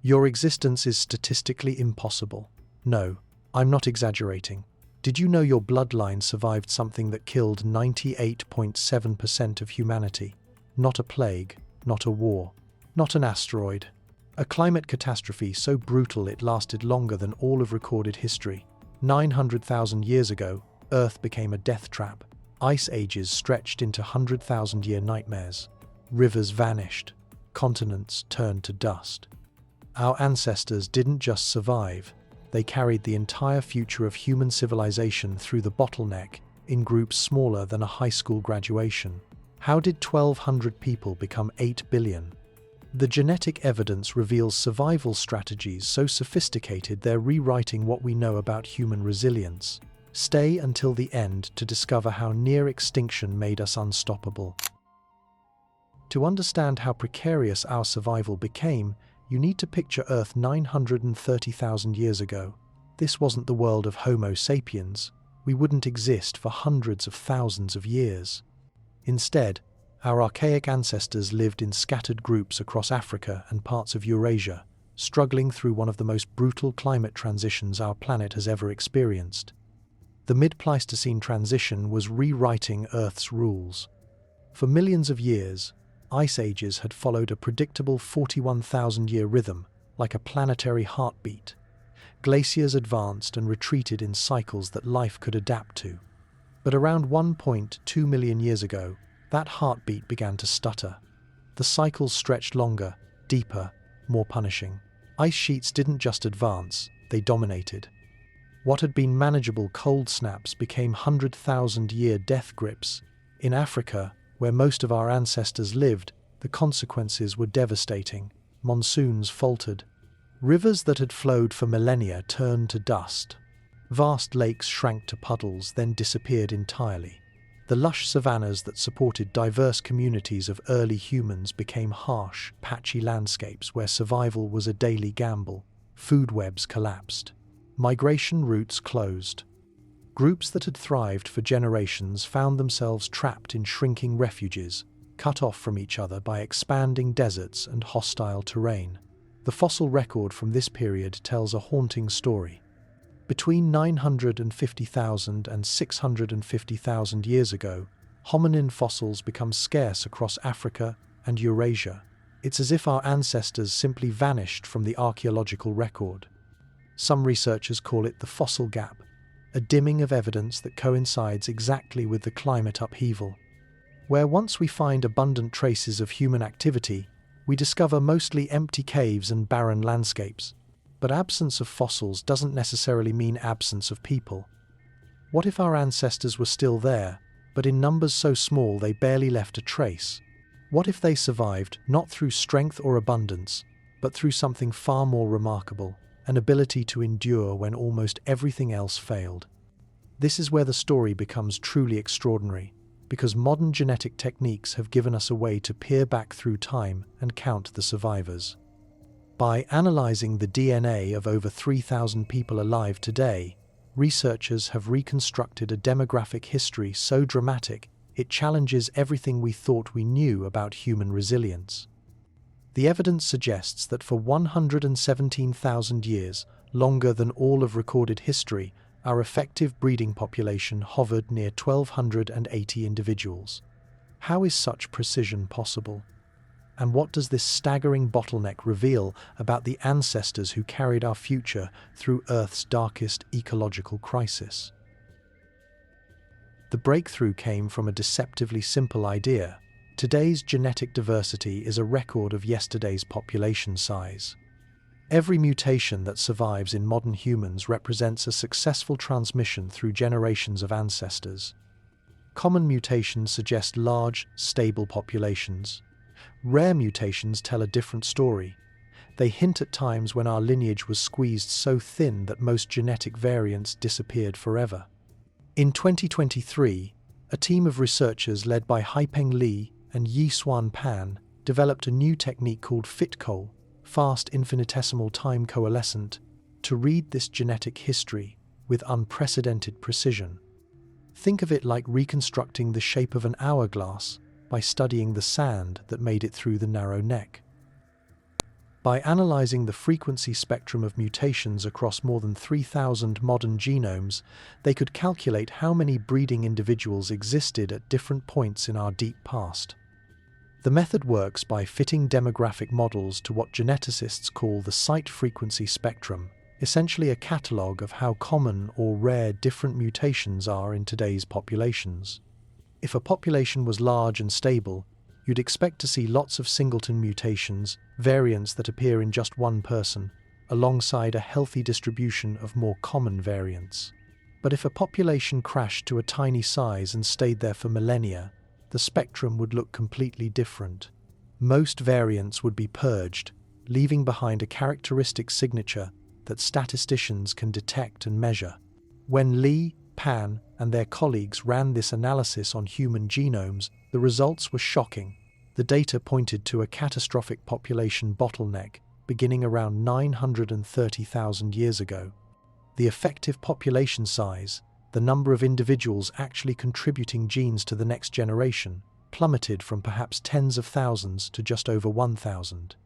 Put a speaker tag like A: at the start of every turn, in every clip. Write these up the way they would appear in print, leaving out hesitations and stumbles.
A: Your existence is statistically impossible. No, I'm not exaggerating. Did you know your bloodline survived something that killed 98.7% of humanity? Not a plague, not a war, not an asteroid. A climate catastrophe so brutal it lasted longer than all of recorded history. 900,000 years ago, Earth became a death trap. Ice ages stretched into 100,000-year nightmares. Rivers vanished. Continents turned to dust. Our ancestors didn't just survive, they carried the entire future of human civilization through the bottleneck in groups smaller than a high school graduation. How did 1,200 people become 8 billion? The genetic evidence reveals survival strategies so sophisticated they're rewriting what we know about human resilience. Stay until the end to discover how near extinction made us unstoppable. To understand how precarious our survival became, you need to picture Earth 930,000 years ago. This wasn't the world of Homo sapiens. We wouldn't exist for hundreds of thousands of years. Instead, our archaic ancestors lived in scattered groups across Africa and parts of Eurasia, struggling through one of the most brutal climate transitions our planet has ever experienced. The mid-Pleistocene transition was rewriting Earth's rules. For millions of years, ice ages had followed a predictable 41,000-year rhythm, like a planetary heartbeat. Glaciers advanced and retreated in cycles that life could adapt to. But around 1.2 million years ago, that heartbeat began to stutter. The cycles stretched longer, deeper, more punishing. Ice sheets didn't just advance, they dominated. What had been manageable cold snaps became 100,000-year death grips. In Africa, where most of our ancestors lived, the consequences were devastating. Monsoons faltered. Rivers that had flowed for millennia turned to dust. Vast lakes shrank to puddles, then disappeared entirely. The lush savannas that supported diverse communities of early humans became harsh, patchy landscapes where survival was a daily gamble. Food webs collapsed. Migration routes closed. Groups that had thrived for generations found themselves trapped in shrinking refuges, cut off from each other by expanding deserts and hostile terrain. The fossil record from this period tells a haunting story. Between 950,000 and 650,000 years ago, hominin fossils become scarce across Africa and Eurasia. It's as if our ancestors simply vanished from the archaeological record. Some researchers call it the fossil gap, a dimming of evidence that coincides exactly with the climate upheaval. Where once we find abundant traces of human activity, we discover mostly empty caves and barren landscapes. But absence of fossils doesn't necessarily mean absence of people. What if our ancestors were still there, but in numbers so small they barely left a trace? What if they survived not through strength or abundance, but through something far more remarkable? An ability to endure when almost everything else failed. This is where the story becomes truly extraordinary, because modern genetic techniques have given us a way to peer back through time and count the survivors. By analyzing the DNA of over 3,000 people alive today, researchers have reconstructed a demographic history so dramatic it challenges everything we thought we knew about human resilience. The evidence suggests that for 117,000 years, longer than all of recorded history, our effective breeding population hovered near 1,280 individuals. How is such precision possible? And what does this staggering bottleneck reveal about the ancestors who carried our future through Earth's darkest ecological crisis? The breakthrough came from a deceptively simple idea. Today's genetic diversity is a record of yesterday's population size. Every mutation that survives in modern humans represents a successful transmission through generations of ancestors. Common mutations suggest large, stable populations. Rare mutations tell a different story. They hint at times when our lineage was squeezed so thin that most genetic variants disappeared forever. In 2023, a team of researchers led by Haipeng Li and Yishuan Pan developed a new technique called FitCol, fast infinitesimal time coalescent, to read this genetic history with unprecedented precision. Think of it like reconstructing the shape of an hourglass by studying the sand that made it through the narrow neck. By analyzing the frequency spectrum of mutations across more than 3,000 modern genomes, they could calculate how many breeding individuals existed at different points in our deep past. The method works by fitting demographic models to what geneticists call the site frequency spectrum, essentially a catalogue of how common or rare different mutations are in today's populations. If a population was large and stable, you'd expect to see lots of singleton mutations, variants that appear in just one person, alongside a healthy distribution of more common variants. But if a population crashed to a tiny size and stayed there for millennia, the spectrum would look completely different. Most variants would be purged, leaving behind a characteristic signature that statisticians can detect and measure. When Li, Pan, and their colleagues ran this analysis on human genomes, the results were shocking. The data pointed to a catastrophic population bottleneck beginning around 930,000 years ago. The effective population size, the number of individuals actually contributing genes to the next generation, plummeted from perhaps tens of thousands to just over 1,000.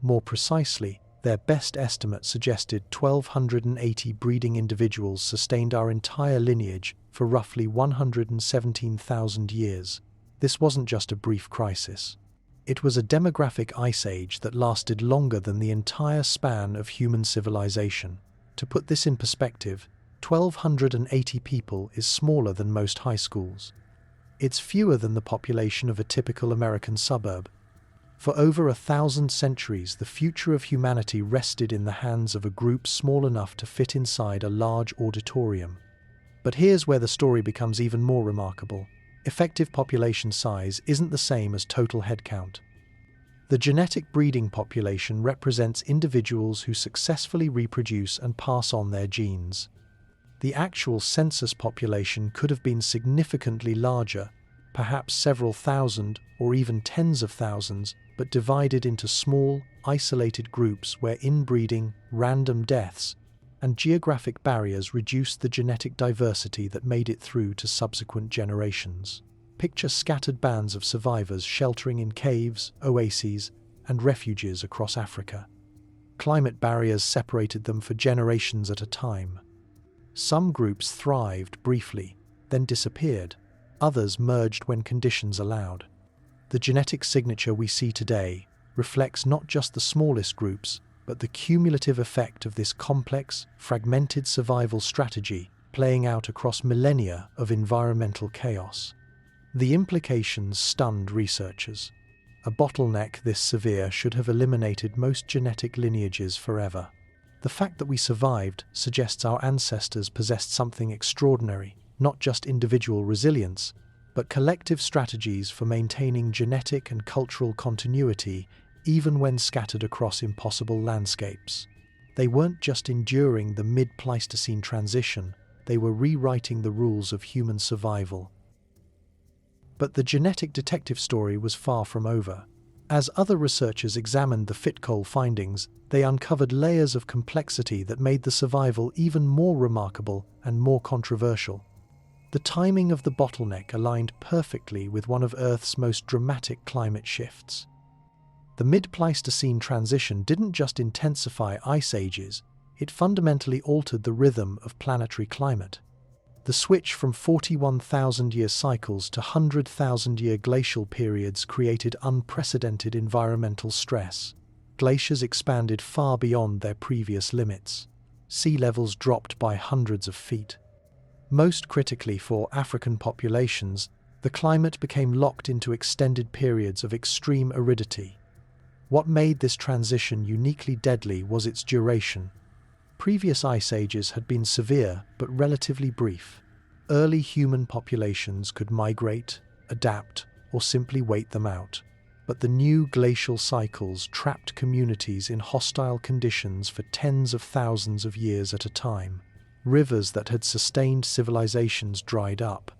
A: More precisely, their best estimate suggested 1,280 breeding individuals sustained our entire lineage for roughly 117,000 years. This wasn't just a brief crisis. It was a demographic ice age that lasted longer than the entire span of human civilization. To put this in perspective, 1,280 people is smaller than most high schools. It's fewer than the population of a typical American suburb. For over 1,000 centuries, the future of humanity rested in the hands of a group small enough to fit inside a large auditorium. But here's where the story becomes even more remarkable. Effective population size isn't the same as total headcount. The genetic breeding population represents individuals who successfully reproduce and pass on their genes. The actual census population could have been significantly larger, perhaps several thousand or even tens of thousands, but divided into small, isolated groups where inbreeding, random deaths, and geographic barriers reduced the genetic diversity that made it through to subsequent generations. Picture scattered bands of survivors sheltering in caves, oases, and refuges across Africa. Climate barriers separated them for generations at a time. Some groups thrived briefly, then disappeared. Others merged when conditions allowed. The genetic signature we see today reflects not just the smallest groups, but the cumulative effect of this complex, fragmented survival strategy playing out across millennia of environmental chaos. The implications stunned researchers. A bottleneck this severe should have eliminated most genetic lineages forever. The fact that we survived suggests our ancestors possessed something extraordinary, not just individual resilience, but collective strategies for maintaining genetic and cultural continuity even when scattered across impossible landscapes. They weren't just enduring the mid-Pleistocene transition, they were rewriting the rules of human survival. But the genetic detective story was far from over. As other researchers examined the Fitcol findings, they uncovered layers of complexity that made the survival even more remarkable and more controversial. The timing of the bottleneck aligned perfectly with one of Earth's most dramatic climate shifts. The mid-Pleistocene transition didn't just intensify ice ages, it fundamentally altered the rhythm of planetary climate. The switch from 41,000-year cycles to 100,000-year glacial periods created unprecedented environmental stress. Glaciers expanded far beyond their previous limits. Sea levels dropped by hundreds of feet. Most critically for African populations, the climate became locked into extended periods of extreme aridity. What made this transition uniquely deadly was its duration. Previous ice ages had been severe but relatively brief. Early human populations could migrate, adapt, or simply wait them out. But the new glacial cycles trapped communities in hostile conditions for tens of thousands of years at a time. Rivers that had sustained civilizations dried up.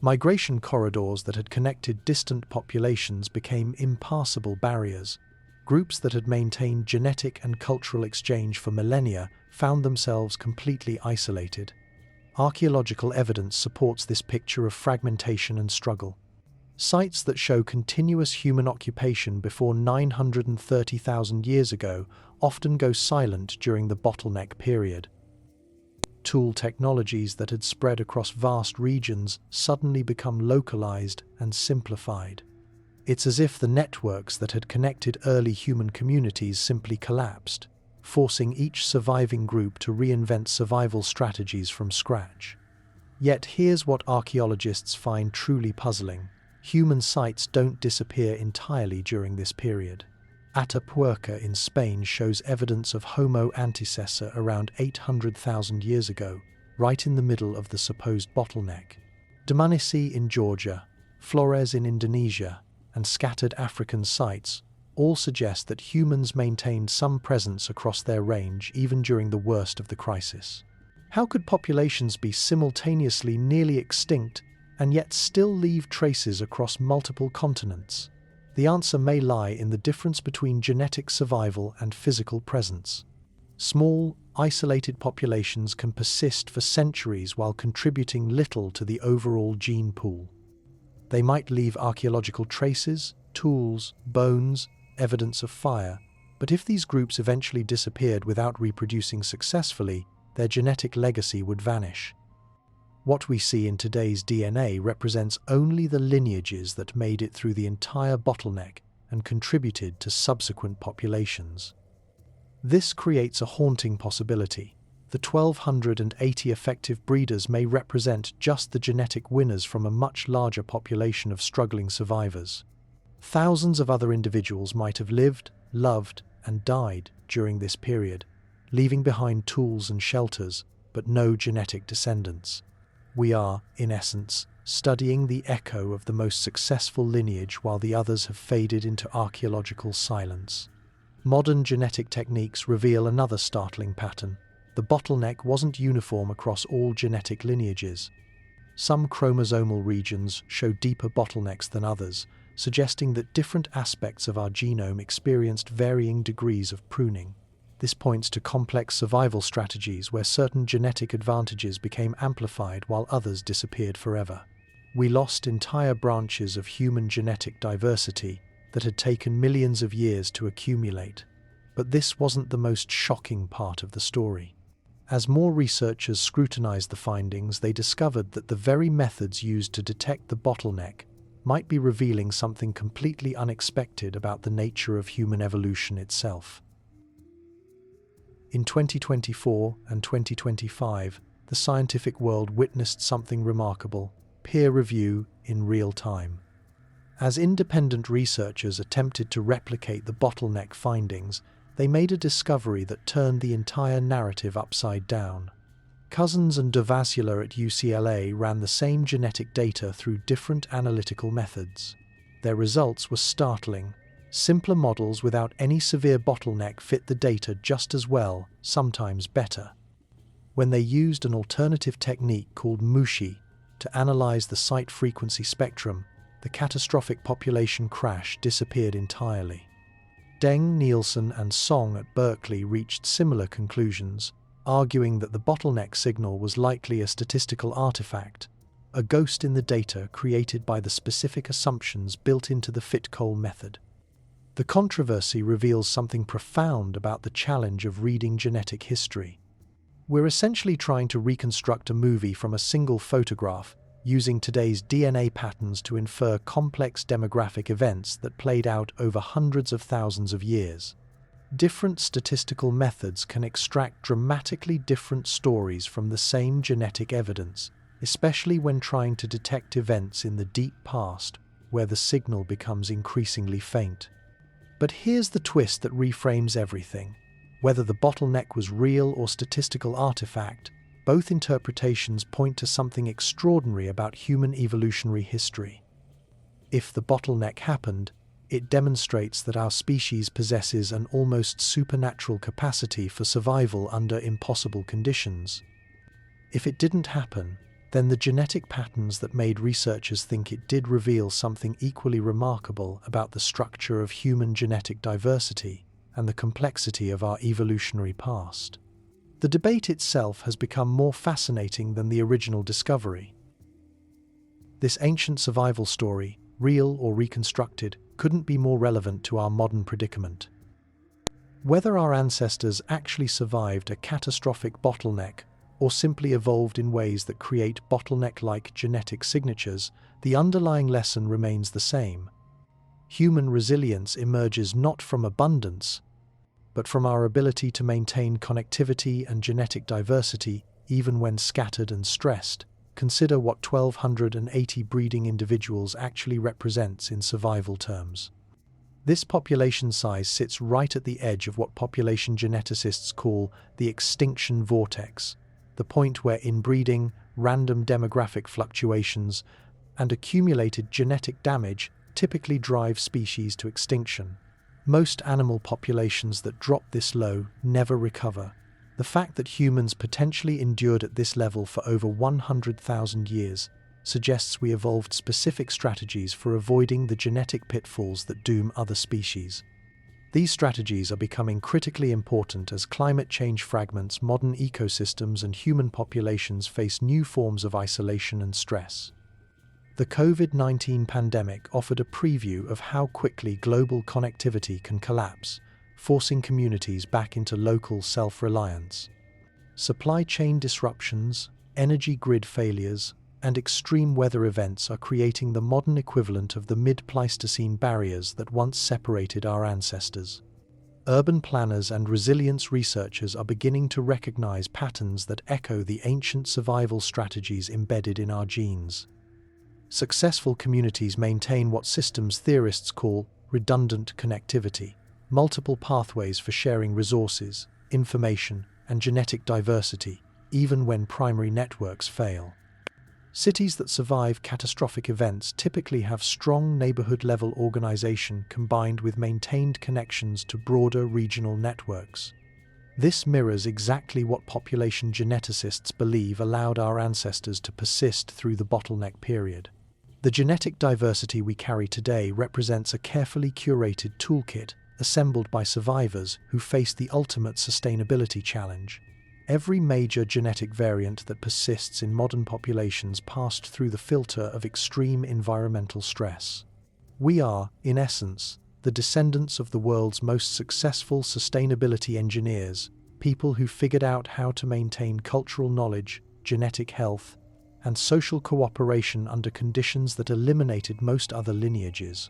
A: Migration corridors that had connected distant populations became impassable barriers. Groups that had maintained genetic and cultural exchange for millennia found themselves completely isolated. Archaeological evidence supports this picture of fragmentation and struggle. Sites that show continuous human occupation before 930,000 years ago often go silent during the bottleneck period. Tool technologies that had spread across vast regions suddenly become localized and simplified. It's as if the networks that had connected early human communities simply collapsed, forcing each surviving group to reinvent survival strategies from scratch. Yet here's what archaeologists find truly puzzling. Human sites don't disappear entirely during this period. Atapuerca in Spain shows evidence of Homo antecessor around 800,000 years ago, right in the middle of the supposed bottleneck. Dmanisi in Georgia, Flores in Indonesia, and scattered African sites all suggest that humans maintained some presence across their range even during the worst of the crisis. How could populations be simultaneously nearly extinct and yet still leave traces across multiple continents? The answer may lie in the difference between genetic survival and physical presence. Small, isolated populations can persist for centuries while contributing little to the overall gene pool. They might leave archaeological traces, tools, bones, evidence of fire, but if these groups eventually disappeared without reproducing successfully, their genetic legacy would vanish. What we see in today's DNA represents only the lineages that made it through the entire bottleneck and contributed to subsequent populations. This creates a haunting possibility. The 1,280 effective breeders may represent just the genetic winners from a much larger population of struggling survivors. Thousands of other individuals might have lived, loved, and died during this period, leaving behind tools and shelters, but no genetic descendants. We are, in essence, studying the echo of the most successful lineage while the others have faded into archaeological silence. Modern genetic techniques reveal another startling pattern. The bottleneck wasn't uniform across all genetic lineages. Some chromosomal regions show deeper bottlenecks than others, suggesting that different aspects of our genome experienced varying degrees of pruning. This points to complex survival strategies where certain genetic advantages became amplified while others disappeared forever. We lost entire branches of human genetic diversity that had taken millions of years to accumulate. But this wasn't the most shocking part of the story. As more researchers scrutinized the findings, they discovered that the very methods used to detect the bottleneck might be revealing something completely unexpected about the nature of human evolution itself. In 2024 and 2025, the scientific world witnessed something remarkable: peer review in real time. As independent researchers attempted to replicate the bottleneck findings, they made a discovery that turned the entire narrative upside down. Cousins and Dovazula at UCLA ran the same genetic data through different analytical methods. Their results were startling. Simpler models without any severe bottleneck fit the data just as well, sometimes better. When they used an alternative technique called MUSHI to analyze the site frequency spectrum, the catastrophic population crash disappeared entirely. Deng, Nielsen, and Song at Berkeley reached similar conclusions, arguing that the bottleneck signal was likely a statistical artifact, a ghost in the data created by the specific assumptions built into the Fit-Cole method. The controversy reveals something profound about the challenge of reading genetic history. We're essentially trying to reconstruct a movie from a single photograph, using today's DNA patterns to infer complex demographic events that played out over hundreds of thousands of years. Different statistical methods can extract dramatically different stories from the same genetic evidence, especially when trying to detect events in the deep past, where the signal becomes increasingly faint. But here's the twist that reframes everything. Whether the bottleneck was real or statistical artifact, both interpretations point to something extraordinary about human evolutionary history. If the bottleneck happened, it demonstrates that our species possesses an almost supernatural capacity for survival under impossible conditions. If it didn't happen, then the genetic patterns that made researchers think it did reveal something equally remarkable about the structure of human genetic diversity and the complexity of our evolutionary past. The debate itself has become more fascinating than the original discovery. This ancient survival story, real or reconstructed, couldn't be more relevant to our modern predicament. Whether our ancestors actually survived a catastrophic bottleneck or simply evolved in ways that create bottleneck-like genetic signatures, the underlying lesson remains the same. Human resilience emerges not from abundance, but from our ability to maintain connectivity and genetic diversity even when scattered and stressed. Consider what 1,280 breeding individuals actually represents in survival terms. This population size sits right at the edge of what population geneticists call the extinction vortex, the point where inbreeding, random demographic fluctuations, and accumulated genetic damage typically drive species to extinction. Most animal populations that drop this low never recover. The fact that humans potentially endured at this level for over 100,000 years suggests we evolved specific strategies for avoiding the genetic pitfalls that doom other species. These strategies are becoming critically important as climate change fragments modern ecosystems and human populations face new forms of isolation and stress. The COVID-19 pandemic offered a preview of how quickly global connectivity can collapse, forcing communities back into local self-reliance. Supply chain disruptions, energy grid failures, and extreme weather events are creating the modern equivalent of the mid-Pleistocene barriers that once separated our ancestors. Urban planners and resilience researchers are beginning to recognize patterns that echo the ancient survival strategies embedded in our genes. Successful communities maintain what systems theorists call redundant connectivity, multiple pathways for sharing resources, information, and genetic diversity, even when primary networks fail. Cities that survive catastrophic events typically have strong neighborhood-level organization combined with maintained connections to broader regional networks. This mirrors exactly what population geneticists believe allowed our ancestors to persist through the bottleneck period. The genetic diversity we carry today represents a carefully curated toolkit assembled by survivors who faced the ultimate sustainability challenge. Every major genetic variant that persists in modern populations passed through the filter of extreme environmental stress. We are, in essence, the descendants of the world's most successful sustainability engineers, people who figured out how to maintain cultural knowledge, genetic health, and social cooperation under conditions that eliminated most other lineages.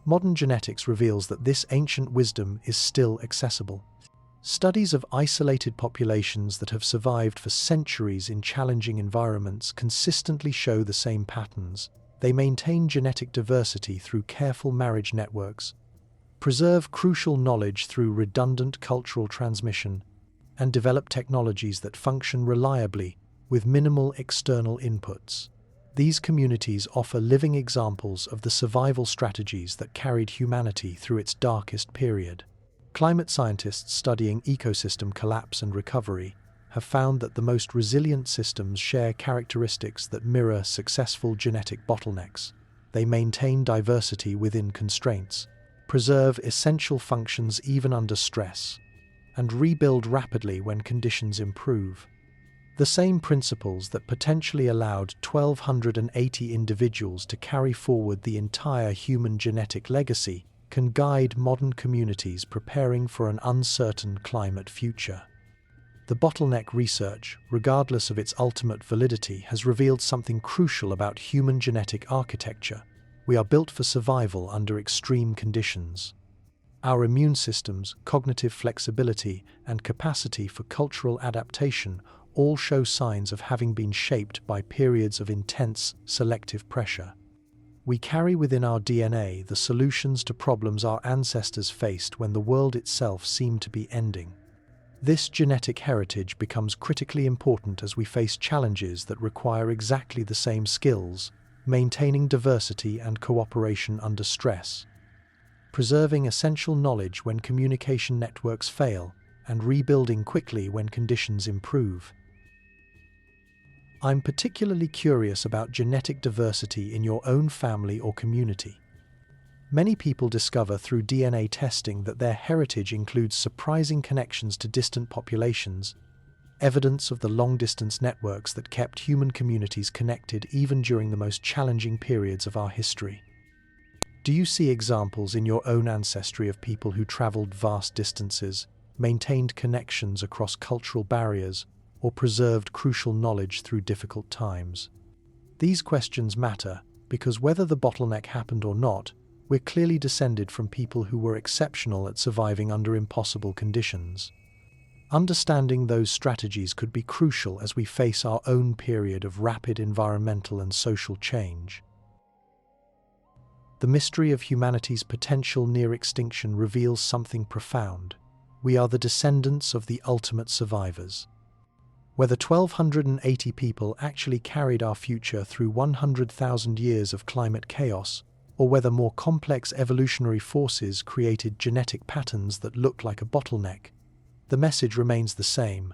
A: Modern genetics reveals that this ancient wisdom is still accessible. Studies of isolated populations that have survived for centuries in challenging environments consistently show the same patterns. They maintain genetic diversity through careful marriage networks, preserve crucial knowledge through redundant cultural transmission, and develop technologies that function reliably with minimal external inputs. These communities offer living examples of the survival strategies that carried humanity through its darkest period. Climate scientists studying ecosystem collapse and recovery have found that the most resilient systems share characteristics that mirror successful genetic bottlenecks. They maintain diversity within constraints, preserve essential functions even under stress, and rebuild rapidly when conditions improve. The same principles that potentially allowed 1,280 individuals to carry forward the entire human genetic legacy can guide modern communities preparing for an uncertain climate future. The bottleneck research, regardless of its ultimate validity, has revealed something crucial about human genetic architecture. We are built for survival under extreme conditions. Our immune systems, cognitive flexibility, and capacity for cultural adaptation all show signs of having been shaped by periods of intense, selective pressure. We carry within our DNA the solutions to problems our ancestors faced when the world itself seemed to be ending. This genetic heritage becomes critically important as we face challenges that require exactly the same skills, maintaining diversity and cooperation under stress, preserving essential knowledge when communication networks fail, and rebuilding quickly when conditions improve. I'm particularly curious about genetic diversity in your own family or community. Many people discover through DNA testing that their heritage includes surprising connections to distant populations, evidence of the long-distance networks that kept human communities connected even during the most challenging periods of our history. Do you see examples in your own ancestry of people who traveled vast distances, maintained connections across cultural barriers, or preserved crucial knowledge through difficult times? These questions matter because whether the bottleneck happened or not, we're clearly descended from people who were exceptional at surviving under impossible conditions. Understanding those strategies could be crucial as we face our own period of rapid environmental and social change. The mystery of humanity's potential near extinction reveals something profound. We are the descendants of the ultimate survivors. Whether 1,280 people actually carried our future through 100,000 years of climate chaos, or whether more complex evolutionary forces created genetic patterns that look like a bottleneck, the message remains the same.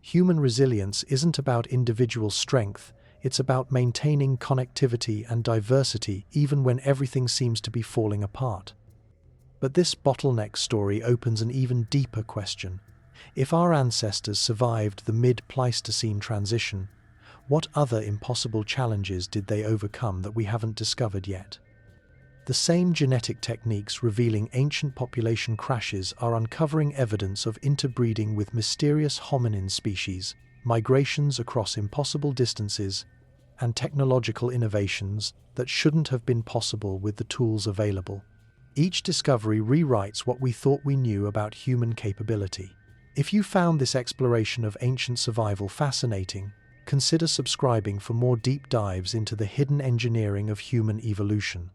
A: Human resilience isn't about individual strength, it's about maintaining connectivity and diversity even when everything seems to be falling apart. But this bottleneck story opens an even deeper question. If our ancestors survived the mid-Pleistocene transition, what other impossible challenges did they overcome that we haven't discovered yet? The same genetic techniques revealing ancient population crashes are uncovering evidence of interbreeding with mysterious hominin species, migrations across impossible distances, and technological innovations that shouldn't have been possible with the tools available. Each discovery rewrites what we thought we knew about human capability. If you found this exploration of ancient survival fascinating, consider subscribing for more deep dives into the hidden engineering of human evolution.